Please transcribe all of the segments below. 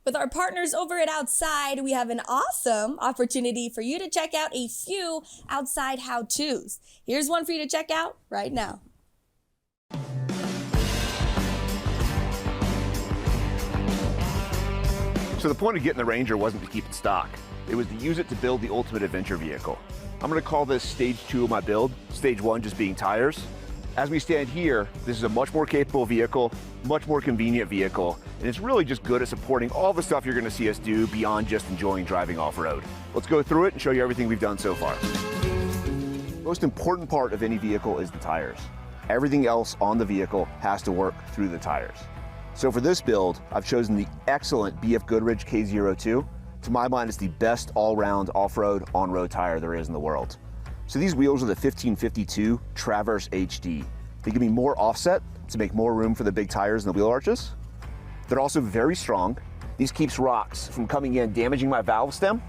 With our partners over at Outside, we have an awesome opportunity for you to check out a few outside how-tos. Here's one for you to check out right now. So the point of getting the Ranger wasn't to keep it stock. It was to use it to build the ultimate adventure vehicle. I'm gonna call this stage 2 of my build, stage 1 just being tires. As we stand here, this is a much more capable vehicle, much more convenient vehicle, and it's really just good at supporting all the stuff you're gonna see us do beyond just enjoying driving off-road. Let's go through it and show you everything we've done so far. The most important part of any vehicle is the tires. Everything else on the vehicle has to work through the tires. So for this build, I've chosen the excellent BF Goodrich K02. To my mind, it's the best all-round off-road, on-road tire there is in the world. So these wheels are the 1552 Traverse HD. They give me more offset to make more room for the big tires and the wheel arches. They're also very strong. These keeps rocks from coming in, damaging my valve stem,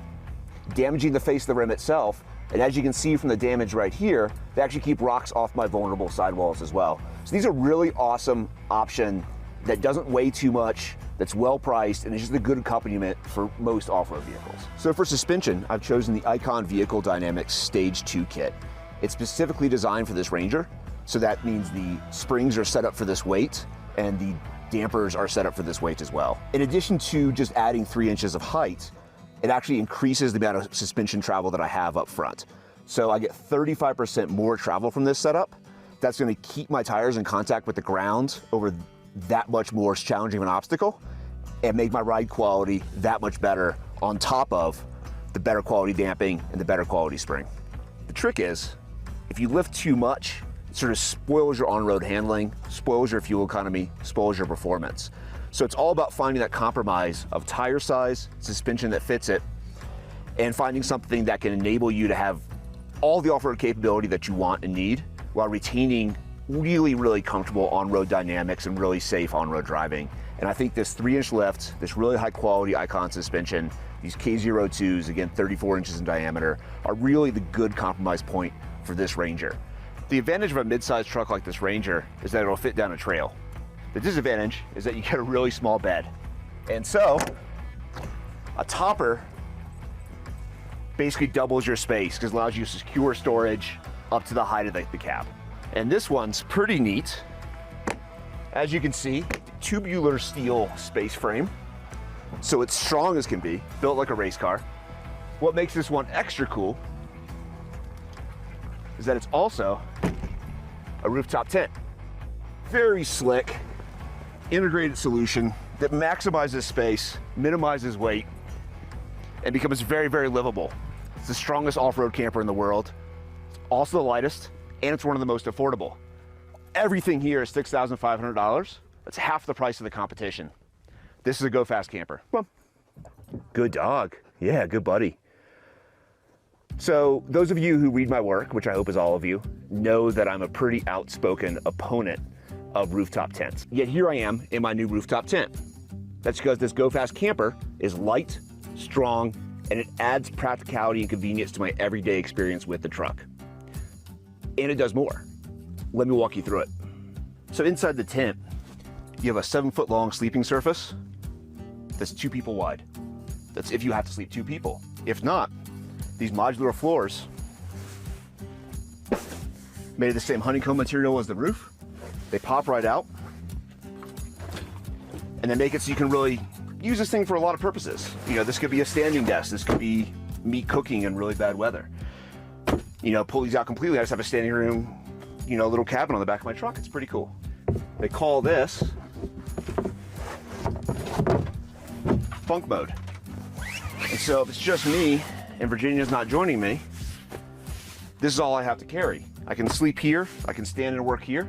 damaging the face of the rim itself, and as you can see from the damage right here, they actually keep rocks off my vulnerable sidewalls as well. So these are really awesome option that doesn't weigh too much, that's well priced, and is just a good accompaniment for most off-road vehicles. So for suspension, I've chosen the Icon Vehicle Dynamics Stage 2 kit. It's specifically designed for this Ranger, so that means the springs are set up for this weight, and the dampers are set up for this weight as well. In addition to just adding 3 inches of height, it actually increases the amount of suspension travel that I have up front. So I get 35% more travel from this setup. That's gonna keep my tires in contact with the ground over that much more challenging of an obstacle and make my ride quality that much better on top of the better quality damping and the better quality spring. The trick is, if you lift too much, it sort of spoils your on-road handling, spoils your fuel economy, spoils your performance. So it's all about finding that compromise of tire size, suspension that fits it, and finding something that can enable you to have all the off-road capability that you want and need while retaining really, really comfortable on-road dynamics and really safe on-road driving. And I think this 3-inch lift, this really high quality Icon suspension, these K02s, again, 34 inches in diameter, are really the good compromise point for this Ranger. The advantage of a mid-sized truck like this Ranger is that it'll fit down a trail. The disadvantage is that you get a really small bed. And so, a topper basically doubles your space because it allows you to secure storage up to the height of the cab. And this one's pretty neat. As you can see, tubular steel space frame. So it's strong as can be, built like a race car. What makes this one extra cool is that it's also a rooftop tent. Very slick, integrated solution that maximizes space, minimizes weight, and becomes very, very livable. It's the strongest off-road camper in the world. It's also the lightest, and it's one of the most affordable. Everything here is $6,500. That's half the price of the competition. This is a Go Fast camper. Come on. Good dog. Yeah, good buddy. So those of you who read my work, which I hope is all of you, know that I'm a pretty outspoken opponent of rooftop tents. Yet here I am in my new rooftop tent. That's because this Go Fast camper is light, strong, and it adds practicality and convenience to my everyday experience with the truck. And it does more. Let me walk you through it. So inside the tent, you have a 7-foot long sleeping surface that's 2 people wide. That's if you have to sleep 2 people. If not, these modular floors, made of the same honeycomb material as the roof, they pop right out, and they make it so you can really use this thing for a lot of purposes. You know, this could be a standing desk, this could be me cooking in really bad weather. You know, pull these out completely, I just have a standing room, you know, little cabin on the back of my truck. It's pretty cool. They call this funk mode. And so if it's just me and Virginia's not joining me, this is all I have to carry. I can sleep here, I can stand and work here.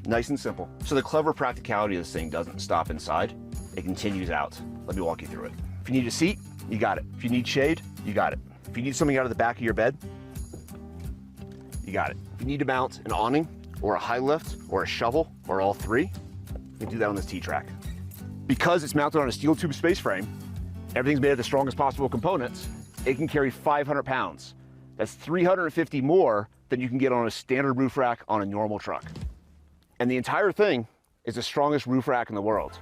Nice and simple. So the clever practicality of this thing doesn't stop inside, it continues out. Let me walk you through it. If you need a seat, you got it. If you need shade, you got it. If you need something out of the back of your bed, you got it. If you need to mount an awning or a high lift or a shovel or all 3, you can do that on this T-Track. Because it's mounted on a steel tube space frame, everything's made of the strongest possible components, it can carry 500 pounds. That's 350 more than you can get on a standard roof rack on a normal truck. And the entire thing is the strongest roof rack in the world.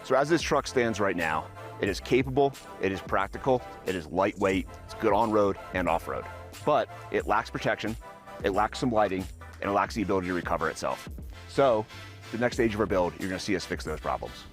So as this truck stands right now, It is capable, it is practical, it is lightweight, it's good on-road and off-road. But it lacks protection, it lacks some lighting, and it lacks the ability to recover itself. So, the next stage of our build, you're gonna see us fix those problems.